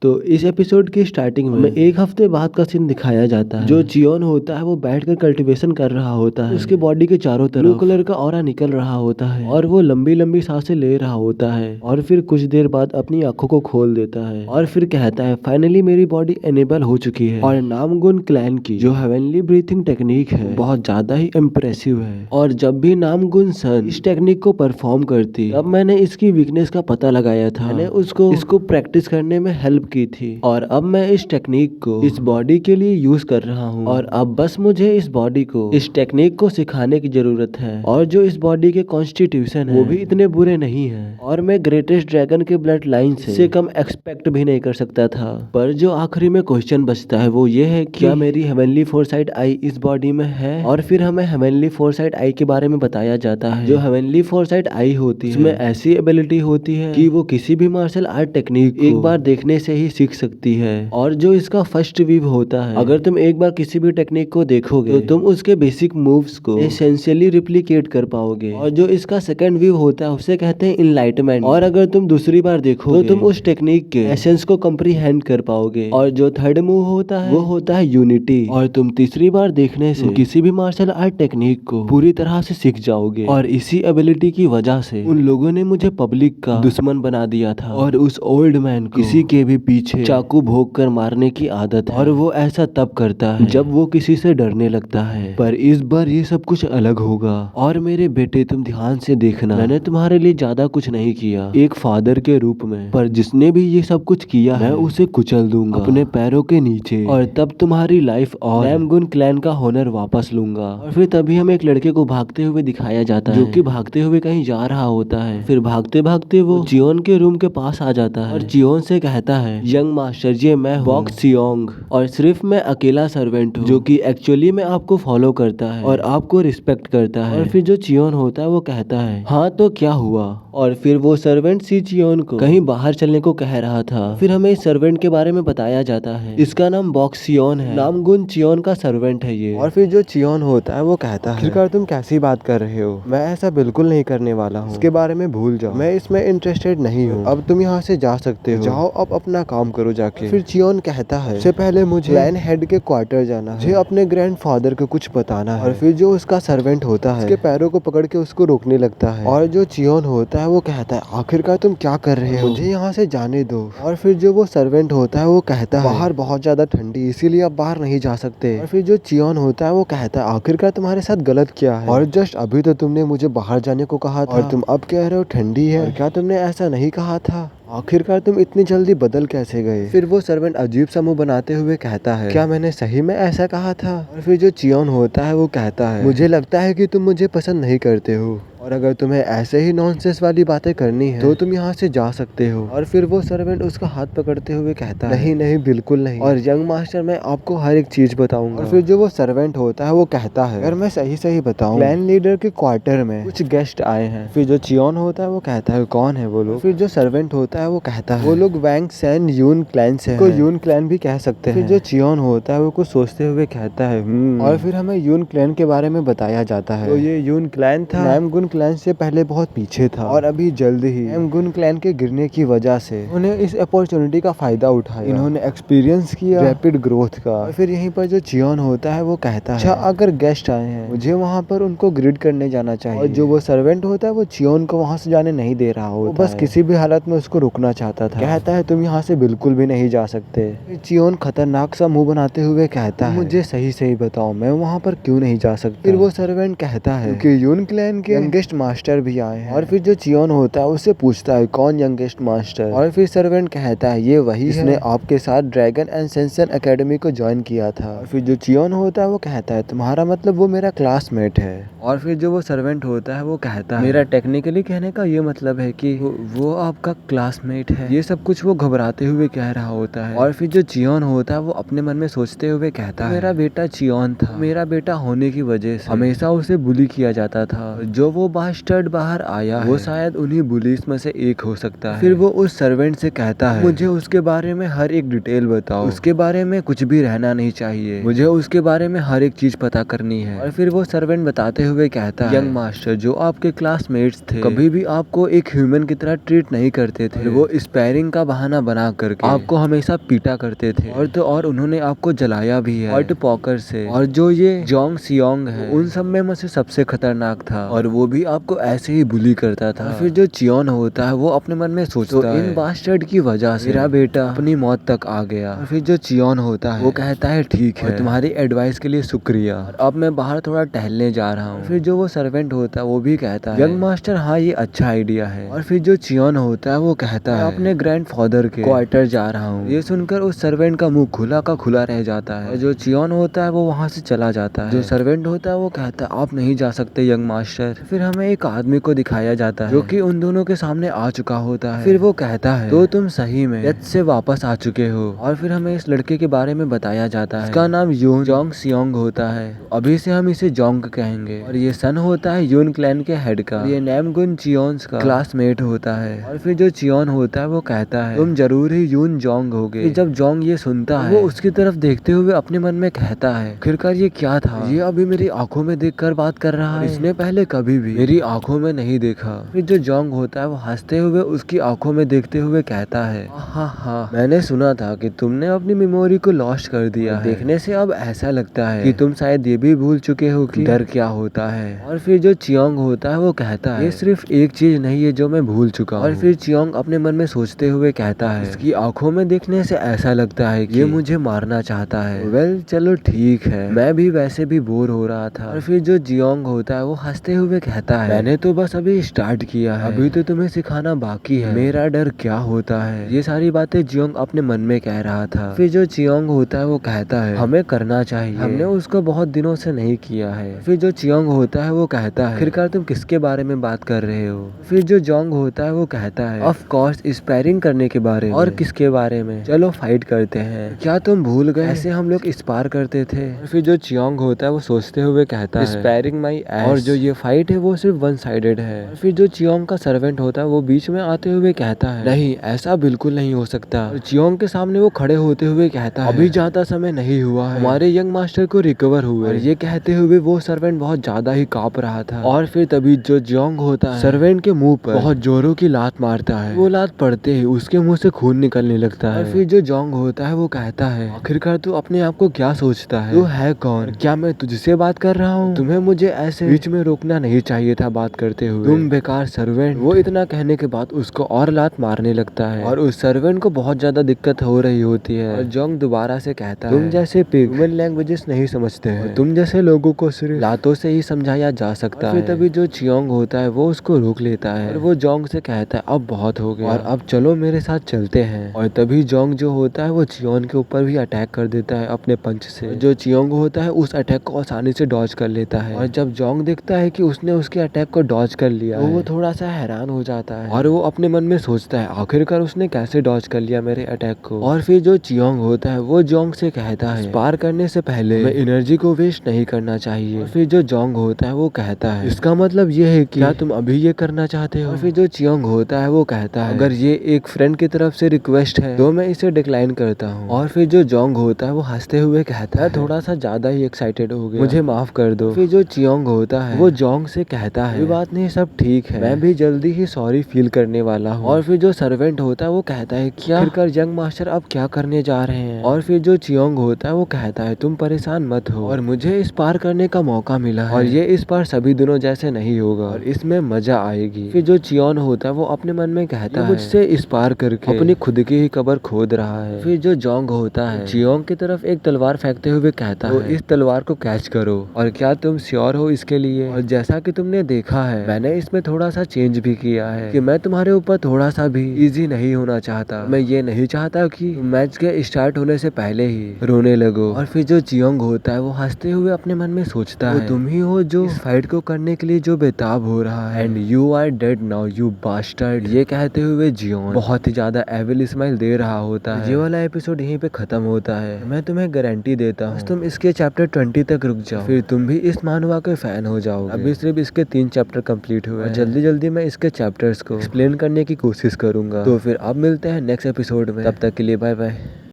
तो इस एपिसोड की स्टार्टिंग में एक हफ्ते बाद का सीन दिखाया जाता है। जो चियोन होता है वो बैठकर कल्टीवेशन कर रहा होता है। उसके बॉडी के चारों तरफ ब्लू कलर का ऑरा निकल रहा होता है और वो लंबी लंबी सांसें ले रहा होता है और फिर कुछ देर बाद अपनी आंखों को खोल देता है और फिर कहता है फाइनली मेरी बॉडी एनेबल हो चुकी है। और नामगुन क्लैन की जो हेवनली ब्रीथिंग टेक्निक है बहुत ज्यादा ही इम्प्रेसिव है। और जब भी नामगुन सन इस टेक्निक को परफॉर्म करती तब मैंने इसकी वीकनेस का पता लगाया था। मैंने इसको प्रैक्टिस करने में हेल्प की थी और अब मैं इस टेक्निक को इस बॉडी के लिए यूज कर रहा हूँ और अब बस मुझे इस बॉडी को इस टेक्निक को सिखाने की जरूरत है। और जो इस बॉडी के कॉन्स्टिट्यूशन है वो भी इतने बुरे नहीं है और मैं ग्रेटेस्ट ड्रैगन के ब्लड लाइन से कम एक्सपेक्ट भी नहीं कर सकता था। पर जो आखिरी में क्वेश्चन बचता है वो ये है कि क्या मेरी हेवनली फोरसाइट आई इस बॉडी में है। और फिर हमें हेवनली फोरसाइट आई के बारे में बताया जाता है। जो हेवनली फोरसाइट आई होती है उसमें ऐसी एबिलिटी होती है कि वो किसी भी मार्शल आर्ट टेक्निक एक बार देखने से ही सीख सकती है। और जो इसका फर्स्ट व्यू होता है अगर तुम एक बार किसी भी टेक्निक को देखोगे तो तुम उसके बेसिक मूव्स को एसेंशियली रिप्लिकेट कर पाओगे। और जो इसका सेकंड व्यू होता है उसे कहते हैं इनलाइटमेंट। और अगर तुम दूसरी बार देखोगे तो तुम उस टेक्निक के एसेंस को कंप्रीहेंड कर पाओगे। और जो थर्ड मूव होता है वो होता है यूनिटी। और तुम तीसरी बार देखने से किसी भी मार्शल आर्ट टेक्निक को पूरी तरह से सीख जाओगे। और इसी एबिलिटी की वजह से उन लोगों ने मुझे पब्लिक का दुश्मन बना दिया था। और उस ओल्ड मैन को किसी के भी पीछे चाकू भोंक कर मारने की आदत है और वो ऐसा तब करता है जब वो किसी से डरने लगता है। पर इस बार ये सब कुछ अलग होगा। और मेरे बेटे तुम ध्यान से देखना, मैंने तुम्हारे लिए ज्यादा कुछ नहीं किया एक फादर के रूप में, पर जिसने भी ये सब कुछ किया मैं उसे कुचल दूंगा अपने पैरों के नीचे और तब तुम्हारी लाइफ और नामगुन क्लैन का होनर वापस लूंगा। और फिर तभी हमें एक लड़के को भागते हुए दिखाया जाता है जो कि भागते हुए कहीं जा रहा होता है। फिर भागते भागते वो चियोन के रूम के पास आ जाता है और चियोन से कहता है यंग मास्टर ये मैं हूँ बॉक सियोंग और सिर्फ मैं अकेला सर्वेंट हूँ जो कि एक्चुअली में आपको फॉलो करता है और आपको रिस्पेक्ट करता है। और फिर जो चियोन होता है वो कहता है हाँ तो क्या हुआ। और फिर वो सर्वेंट सी चियोन को कहीं बाहर चलने को कह रहा था। फिर हमें इस सर्वेंट के बारे में बताया जाता है इसका नाम बॉक सियोन है, नामगुन चियोन का सर्वेंट है ये। और फिर जो चियोन होता है वो कहता है आखिरकार तुम कैसी बात कर रहे हो, मैं ऐसा बिल्कुल नहीं करने वाला हूँ, इसके बारे में भूल जाओ, मैं इसमें इंटरेस्टेड नहीं हूँ, अब तुम यहाँ से जा सकते हो, जाओ अब अपना काम करो जाके। फिर चियोन कहता है सबसे पहले मुझे क्लैन हेड के क्वार्टर जाना है, मुझे अपने ग्रैंडफादर को कुछ बताना है। और फिर जो उसका सर्वेंट होता है उसके पैरों को पकड़ के उसको रोकने लगता है। और जो चियोन होता है वो कहता है आखिरकार तुम क्या कर रहे हो, मुझे यहाँ से जाने दो। और फिर जो वो सर्वेंट होता है वो कहता है बाहर बहुत ज्यादा ठंडी इसीलिए आप बाहर नहीं जा सकते। और फिर जो चियोन होता है वो कहता है आखिरकार तुम्हारे साथ गलत क्या है, और जस्ट अभी तो तुमने मुझे बाहर जाने को कहा था और तुम अब कह रहे हो ठंडी है, और क्या तुमने ऐसा नहीं कहा था, आखिरकार तुम इतनी जल्दी बदल कैसे गए। फिर वो सर्वेंट अजीब सा मुंह बनाते हुए कहता है क्या मैंने सही में ऐसा कहा था। और फिर जो चियोन होता है वो कहता है मुझे लगता है कि तुम मुझे पसंद नहीं करते हो और अगर तुम्हें ऐसे ही नॉनसेंस वाली बातें करनी है तो तुम यहाँ से जा सकते हो। और फिर वो सर्वेंट उसका हाथ पकड़ते हुए कहता है नहीं नहीं बिल्कुल नहीं, और यंग मास्टर मैं आपको हर एक चीज बताऊंगा। और फिर जो वो सर्वेंट होता है वो कहता है अगर मैं सही सही बताऊं क्लैन लीडर के क्वार्टर में कुछ गेस्ट आए हैं। फिर जो चियोन होता है वो कहता है कौन है वो लोग। फिर जो सर्वेंट होता है वो कहता है वो लोग वैंग सैन यून क्लैन से को यून क्लैन भी कह सकते हैं। फिर जो चियोन होता है वो कुछ सोचते हुए कहता है और फिर हमें यून क्लैन के बारे में बताया जाता है तो ये यून क्लैन था नामगुन क्लैन से पहले बहुत पीछे था और अभी जल्द ही नामगुन क्लैन के गिरने की वजह से उन्हें इस अपॉर्चुनिटी का फायदा उठाया, इन्होंने एक्सपीरियंस किया रैपिड ग्रोथ का। और फिर यहीं पर जो चियोन होता है वो कहता है अच्छा अगर गेस्ट आए हैं मुझे वहाँ पर उनको ग्रीट करने जाना चाहिए। और जो वो सर्वेंट होता है वो चियोन को वहाँ से जाने नहीं दे रहा होता, बस किसी भी हालत में उसको रुकना चाहता था। कहता है तुम यहाँ से बिल्कुल भी नहीं जा सकते। चियोन खतरनाक सा मुंह बनाते हुए कहता है मुझे सही सही बताओ मैं वहाँ पर क्यों नहीं जा सकता। फिर वो सर्वेंट कहता है कि यून क्लैन के यंगेस्ट मास्टर भी आए हैं। और फिर जो चियोन होता है उससे पूछता है कौन यंगेस्ट मास्टर। और फिर सर्वेंट कहता है ये वही जिसने आपके साथ ड्रैगन एंड सेंसन एकेडमी को ज्वाइन किया था। और फिर जो चियोन होता है वो कहता है तुम्हारा मतलब वो मेरा क्लासमेट है। और फिर जो वो सर्वेंट होता है वो कहता है मेरा टेक्निकली कहने का ये मतलब है कि वो आपका क्लासमेट है। ये सब कुछ वो घबराते हुए कह रहा होता है। और फिर जो चियोन होता है वो अपने मन में सोचते हुए कहता है मेरा बेटा चियोन था, मेरा बेटा होने की वजह से हमेशा उसे बुली किया जाता था। जो वो बास्टर्ड बाहर आया वो शायद उन्हीं बुलीस में से एक हो सकता है। फिर वो उस सर्वेंट से कहता है मुझे उसके बारे में हर एक डिटेल बताओ, उसके बारे में कुछ भी रहना नहीं चाहिए, मुझे उसके बारे में हर एक चीज पता करनी है। और फिर वो सर्वेंट बताते हुए कहता है यंग मास्टर जो आपके क्लासमेट्स थे कभी भी आपको एक ह्यूमन की तरह ट्रीट नहीं करते थे, वो स्पैरिंग का बहाना बना करके आपको हमेशा पीटा करते थे और उन्होंने आपको जलाया भी है हॉट पॉकर से। और जो ये जोंग सियोंग है उन सब में से सबसे खतरनाक था और वो भी आपको ऐसे ही बुली करता था। फिर जो चियोन होता है वो अपने मन में सोचता है इन बास्टर्ड की वजह से मेरा बेटा अपनी मौत तक आ गया। फिर जो चियोन होता है वो कहता है ठीक है तुम्हारी एडवाइस के लिए शुक्रिया, अब मैं बाहर थोड़ा टहलने जा रहा हूँ। फिर जो वो सर्वेंट होता है वो भी कहता है यंग मास्टर हाँ ये अच्छा आइडिया है। और फिर जो चियोन होता है वो कहता है अपने ग्रैंडफादर के क्वार्टर जा रहा हूँ। ये सुनकर उस सर्वेंट का मुंह खुला का खुला रह जाता है। जो चियोन होता है वो वहाँ से चला जाता है। जो सर्वेंट होता है वो कहता है आप नहीं जा सकते यंग मास्टर। फिर हमें एक आदमी को दिखाया जाता है जो कि उन दोनों के सामने आ चुका होता है। फिर वो कहता है तो तुम सही में डेथ से वापस आ चुके हो। और फिर हमें इस लड़के के बारे में बताया जाता है इसका नाम यून जोंग सियोंग होता है, अभी से हम इसे जोंग कहेंगे। और ये सन होता है यून क्लैन के हेड का, ये नैमगुन चियोन्स का क्लासमेट होता है। और फिर जो चियोन होता है वो कहता है तुम जरूर ही यून जोंग होगे। जब जोंग ये सुनता है वो उसकी तरफ देखते हुए अपने मन में कहता है आखिरकार ये क्या था, ये अभी मेरी आंखों में देखकर बात कर रहा है, इसने पहले कभी भी मेरी आंखों में नहीं देखा। फिर जो जोंग होता है वो हंसते हुए उसकी आंखों में देखते हुए कहता है हाँ मैंने सुना था कि तुमने अपनी मेमोरी को लॉस्ट कर दिया है, देखने से अब ऐसा लगता है कि तुम शायद ये भी भूल चुके हो कि डर क्या होता है। और फिर जो चियोंग होता है वो कहता है ये सिर्फ एक चीज नहीं है जो मैं भूल चुका हूँ। और फिर चियोंग अपने मन में सोचते हुए कहता है इसकी आंखों में देखने से ऐसा लगता है कि ये मुझे मारना चाहता है। वेल चलो ठीक है, मैं भी वैसे भी बोर हो रहा था। और फिर जो जियोंग होता है वो हंसते हुए कहता है मैंने तो बस अभी स्टार्ट किया है, अभी तो तुम्हें सिखाना बाकी है, मेरा डर क्या होता है। ये सारी बातें जियोंग अपने मन में कह रहा था। फिर जो चियोंग होता है वो कहता है हमें करना चाहिए, हमने उसको बहुत दिनों से नहीं किया है। फिर जो चियोंग होता है वो कहता है आखिरकार तुम किसके बारे में बात कर रहे हो। फिर जो जोंग होता है वो कहता है ऑफ कोर्स स्पैरिंग करने के बारे में। और किसके बारे में, चलो फाइट करते हैं, क्या तुम भूल गए ऐसे हम लोग स्पार करते थे। फिर जो चियोंग होता है वो सोचते हुए कहता है स्पैरिंग माई एस, और जो ये फाइट है वो सिर्फ वन साइडेड है। फिर जो चियोंग का सर्वेंट होता है वो बीच में आते हुए कहता है नहीं ऐसा बिल्कुल नहीं हो सकता। चियोंग के सामने वो खड़े होते हुए कहता है अभी ज्यादा समय नहीं हुआ है, हमारे यंग मास्टर को रिकवर हुए। और ये कहते हुए वो सर्वेंट बहुत ज्यादा ही कांप रहा था। और फिर तभी जो जियोंग होता है सर्वेंट के मुंह पर बहुत जोरों की लात मारता है, वो लात पड़ते ही उसके मुंह से खून निकलने लगता है। और फिर जो जोंग होता है वो कहता है आखिरकार तू अपने आप को क्या सोचता है, तू है कौन, क्या मैं तुझसे बात कर रहा हूँ, तुम्हें मुझे ऐसे बीच में रोकना नहीं चाहिए था बात करते हुए, तुम बेकार सर्वेंट। वो इतना कहने के बाद उसको और लात मारने लगता है और उस सर्वेंट को बहुत ज्यादा दिक्कत हो रही होती है। और जोंग दोबारा से कहता है तुम जैसे पिग ह्यूमन लैंग्वेजेस नहीं समझते हैं, तुम जैसे लोगों को सिर्फ लातों से ही समझाया जा सकता है। तभी जो चियोंग होता है वो उसको रोक लेता है और वो जोंग से कहता है अब बहुत हो गया और अब चलो मेरे साथ चलते हैं। और तभी जोंग जो होता है वो चियोंग के ऊपर भी अटैक कर देता है अपने पंच से। जो चियोंग होता है उस अटैक को आसानी से डॉज कर लेता है। और जब जोंग देखता है कि उसने उसके अटैक को डॉज कर लिया तो वो थोड़ा सा हैरान हो जाता है और वो अपने मन में सोचता है आखिरकार उसने कैसे डॉज कर लिया मेरे अटैक को। और फिर जो चियोंग होता है वो जोंग से कहता है स्पार करने से पहले हमें एनर्जी को वेस्ट नहीं करना चाहिए। और फिर जो जोंग होता है वो कहता है इसका मतलब ये है कि क्या तुम अभी ये करना चाहते हो। और फिर जो चियोंग होता है वो कहता है अगर ये एक फ्रेंड की तरफ से रिक्वेस्ट है तो मैं इसे डिक्लाइन करता हूँ। और फिर जो जोंग होता है वो हंसते हुए कहता है थोड़ा सा ज्यादा ही एक्साइटेड हो गया, मुझे माफ कर दो। फिर जो चियोंग होता है वो जोंग से कहता है कोई बात नहीं सब ठीक है, मैं भी जल्दी ही सॉरी फील करने वाला हूँ। और फिर जो सर्वेंट होता है वो कहता है क्या आखिरकार यंग मास्टर अब क्या करने जा रहे हैं। और फिर जो चियोंग होता है वो कहता है तुम परेशान मत हो और मुझे इस पार करने का मौका मिला है और ये इस बार सभी दिनों जैसे नहीं होगा और इसमें मजा आएगी। फिर जो चियोन होता है वो अपने मन में कहता है मुझसे इस पार करके अपनी खुद की ही कब्र खोद रहा है। फिर जो जोंग होता है चियोंग की तरफ एक तलवार फेंकते हुए कहता है इस तलवार को कैच करो और क्या तुम श्योर हो इसके लिए। और जैसा कि तुमने देखा है मैंने इसमें थोड़ा सा चेंज भी किया है कि मैं तुम्हारे ऊपर थोड़ा सा भी इजी नहीं होना चाहता, मैं ये नहीं चाहता कि मैच के स्टार्ट होने से पहले ही रोने लगो। और फिर जो चियोंग होता है वो हंसते हुए अपने मन में सोचता है तुम ही हो जो इस फाइट को करने के लिए जो बेताब हो रहा है and you are dead now you bastard. ये कहते हुए जियोन बहुत ही ज्यादा एविल स्माइल दे रहा होता है। ये वाला एपिसोड यहीं पे खत्म होता है। मैं तुम्हें गारंटी देता हूँ तुम इसके चैप्टर 20 तक रुक जाओ फिर तुम भी इस मानवा के फैन हो जाओगे। अभी सिर्फ इसके इसके 3 चैप्टर कंप्लीट हुए हैं। जल्दी जल्दी मैं इसके चैप्टर्स को एक्सप्लेन करने की कोशिश करूंगा। तो फिर अब मिलते हैं नेक्स्ट एपिसोड में, तब तक के लिए बाय बाय।